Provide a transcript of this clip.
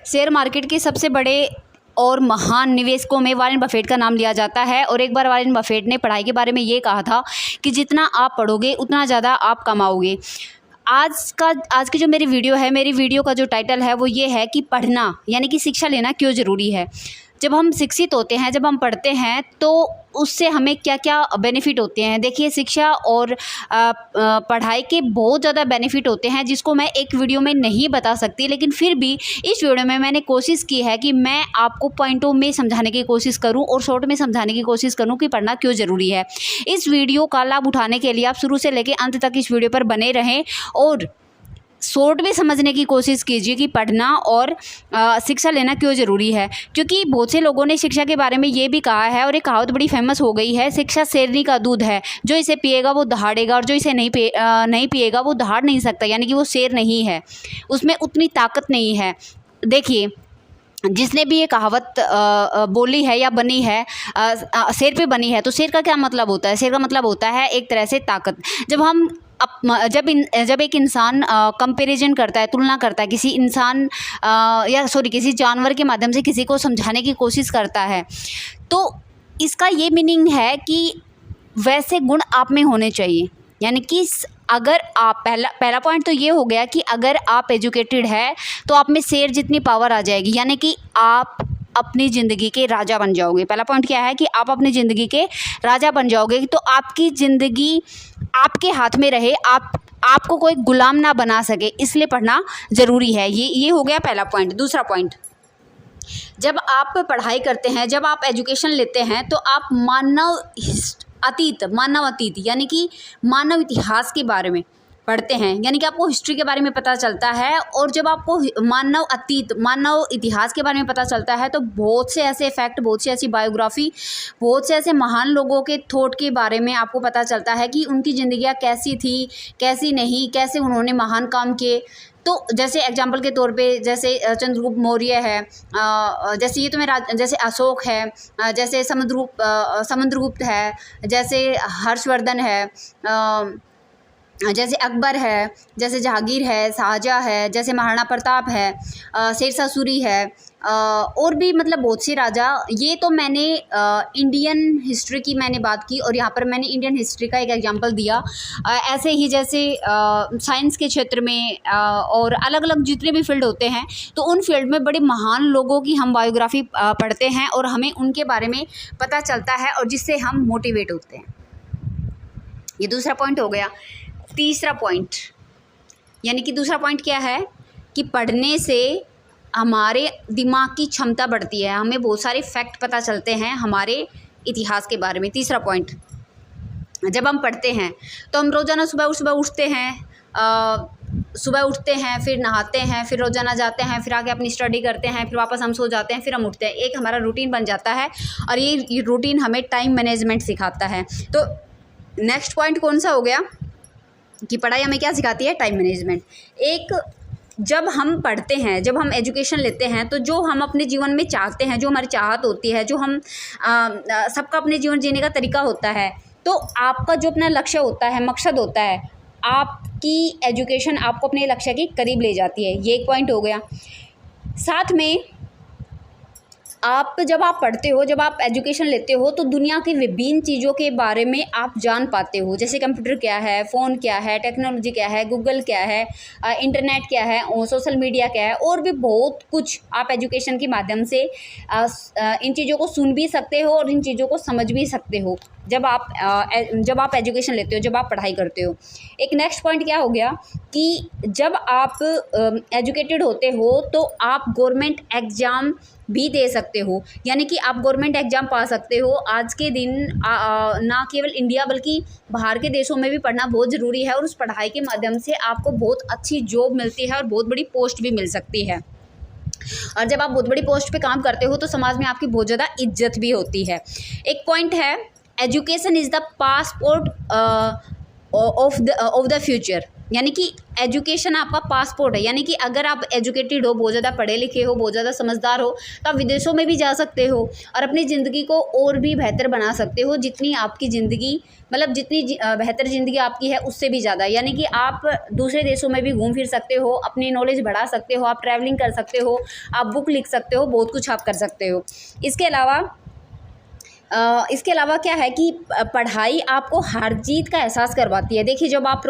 Share market के सबसे बड़े और महान निवेशकों में वॉरेन बफेट का नाम लिया जाता है। और एक बार वॉरेन बफेट ने पढ़ाई के बारे में ये कहा था कि जितना आप पढ़ोगे उतना ज़्यादा आप कमाओगे। आज की जो मेरी वीडियो का जो टाइटल है वो ये है कि पढ़ना यानी कि शिक्षा लेना क्यों ज़रूरी है। जब हम शिक्षित होते हैं, जब हम पढ़ते हैं तो उससे हमें क्या क्या बेनिफिट होते हैं। देखिए, शिक्षा और पढ़ाई के बहुत ज़्यादा बेनिफिट होते हैं जिसको मैं एक वीडियो में नहीं बता सकती, लेकिन फिर भी इस वीडियो में मैंने कोशिश की है कि मैं आपको पॉइंटों में समझाने की कोशिश करूं और शॉर्ट में समझाने की कोशिश करूं कि पढ़ना क्यों ज़रूरी है। इस वीडियो का लाभ उठाने के लिए आप शुरू से लेकर अंत तक इस वीडियो पर बने रहें और शॉर्ट में समझने की कोशिश कीजिए कि पढ़ना और शिक्षा लेना क्यों ज़रूरी है। क्योंकि बहुत से लोगों ने शिक्षा के बारे में ये भी कहा है और एक कहावत बड़ी फेमस हो गई है, शिक्षा शेरनी का दूध है, जो इसे पिएगा वो दहाड़ेगा और जो इसे नहीं पिएगा वो दहाड़ नहीं सकता, यानी कि वो शेर नहीं है, उसमें उतनी ताकत नहीं है। देखिए, जिसने भी ये कहावत बोली है या बनी है, शेर पे बनी है, तो शेर का क्या मतलब होता है? शेर का मतलब होता है एक तरह से ताकत। जब एक इंसान कंपैरिजन करता है, तुलना करता है किसी किसी जानवर के माध्यम से किसी को समझाने की कोशिश करता है, तो इसका ये मीनिंग है कि वैसे गुण आप में होने चाहिए। यानी कि अगर आप पहला पॉइंट तो ये हो गया कि अगर आप एजुकेटेड है तो आप में शेर जितनी पावर आ जाएगी, यानी कि आप अपनी ज़िंदगी के राजा बन जाओगे। पहला पॉइंट क्या है कि आप अपनी ज़िंदगी के राजा बन जाओगे, तो आपकी ज़िंदगी आपके हाथ में रहे, आपको कोई गुलाम ना बना सके, इसलिए पढ़ना ज़रूरी है। ये हो गया पहला पॉइंट। दूसरा पॉइंट, जब आप पढ़ाई करते हैं, जब आप एजुकेशन लेते हैं तो आप मानव अतीत यानी कि मानव इतिहास के बारे में पढ़ते हैं, यानी कि आपको हिस्ट्री के बारे में पता चलता है। और जब आपको मानव इतिहास के बारे में पता चलता है तो बहुत से ऐसे फैक्ट, बहुत सी ऐसी बायोग्राफी, बहुत से ऐसे महान लोगों के थॉट के बारे में आपको पता चलता है कि उनकी ज़िंदगियाँ कैसी थी, कैसी नहीं, कैसे उन्होंने महान काम किए। तो जैसे एग्जाम्पल के तौर पे जैसे चंद्रगुप्त मौर्य है, जैसे अशोक है, जैसे समुद्रगुप्त है, जैसे हर्षवर्धन है, जैसे अकबर है, जैसे जहांगीर है, शाहजहाँ है, जैसे महाराणा प्रताप है, शेरशाह सूरी है, और भी मतलब बहुत से राजा। ये तो मैंने इंडियन हिस्ट्री की मैंने बात की और यहाँ पर मैंने इंडियन हिस्ट्री का एक एग्जांपल दिया। ऐसे ही जैसे साइंस के क्षेत्र में और अलग अलग जितने भी फील्ड होते हैं, तो उन फील्ड में बड़े महान लोगों की हम बायोग्राफी पढ़ते हैं और हमें उनके बारे में पता चलता है और जिससे हम मोटिवेट होते हैं। ये दूसरा पॉइंट हो गया। तीसरा पॉइंट, यानी कि दूसरा पॉइंट क्या है कि पढ़ने से हमारे दिमाग की क्षमता बढ़ती है, हमें बहुत सारे फैक्ट पता चलते हैं हमारे इतिहास के बारे में। तीसरा पॉइंट, जब हम पढ़ते हैं तो हम रोज़ाना सुबह उठते हैं, फिर नहाते हैं, फिर रोज़ाना जाते हैं, फिर आके अपनी स्टडी करते हैं, फिर वापस हम सो जाते हैं, फिर हम उठते हैं। एक हमारा रूटीन बन जाता है और ये रूटीन हमें टाइम मैनेजमेंट सिखाता है। तो नेक्स्ट पॉइंट कौन सा हो गया कि पढ़ाई हमें क्या सिखाती है? Time management. जब हम पढ़ते हैं, जब हम एजुकेशन लेते हैं, तो जो हम अपने जीवन में चाहते हैं, जो हमारी चाहत होती है, जो हम सबका अपने जीवन जीने का तरीका होता है, तो आपका जो अपना लक्ष्य होता है, मकसद होता है, आपकी एजुकेशन आपको अपने लक्ष्य के करीब ले जाती है। ये एक पॉइंट हो गया। साथ में जब आप पढ़ते हो, जब आप एजुकेशन लेते हो, तो दुनिया की विभिन्न चीज़ों के बारे में आप जान पाते हो। जैसे कंप्यूटर क्या है, फ़ोन क्या है, टेक्नोलॉजी क्या है, गूगल क्या है, इंटरनेट क्या है, सोशल मीडिया क्या है, और भी बहुत कुछ आप एजुकेशन के माध्यम से इन चीज़ों को सुन भी सकते हो और इन चीज़ों को समझ भी सकते हो जब आप एजुकेशन लेते हो, जब आप पढ़ाई करते हो। एक नेक्स्ट पॉइंट क्या हो गया कि जब आप एजुकेटेड होते हो तो आप गवर्नमेंट एग्ज़ाम भी दे सकते हो, यानी कि आप गवर्नमेंट एग्ज़ाम पा सकते हो। आज के दिन ना केवल इंडिया बल्कि बाहर के देशों में भी पढ़ना बहुत ज़रूरी है और उस पढ़ाई के माध्यम से आपको बहुत अच्छी जॉब मिलती है और बहुत बड़ी पोस्ट भी मिल सकती है। और जब आप बहुत बड़ी पोस्ट पे काम करते हो तो समाज में आपकी बहुत ज़्यादा इज्जत भी होती है। एक पॉइंट है, education is the passport of the future, यानी कि एजुकेशन आपका पासपोर्ट है। यानी कि अगर आप एजुकेटेड हो, बहुत ज़्यादा पढ़े लिखे हो, बहुत ज़्यादा समझदार हो, तो आप विदेशों में भी जा सकते हो और अपनी ज़िंदगी को और भी बेहतर बना सकते हो, जितनी आपकी ज़िंदगी मतलब जितनी बेहतर ज़िंदगी आपकी है उससे भी ज़्यादा। यानी कि आप दूसरे देशों में भी घूम फिर सकते हो, अपनी नॉलेज बढ़ा सकते हो, आप ट्रैवलिंग कर सकते हो, आप बुक लिख सकते हो, बहुत कुछ आप कर सकते हो। इसके अलावा क्या है कि पढ़ाई आपको हार जीत का एहसास करवाती है। देखिए, जब आप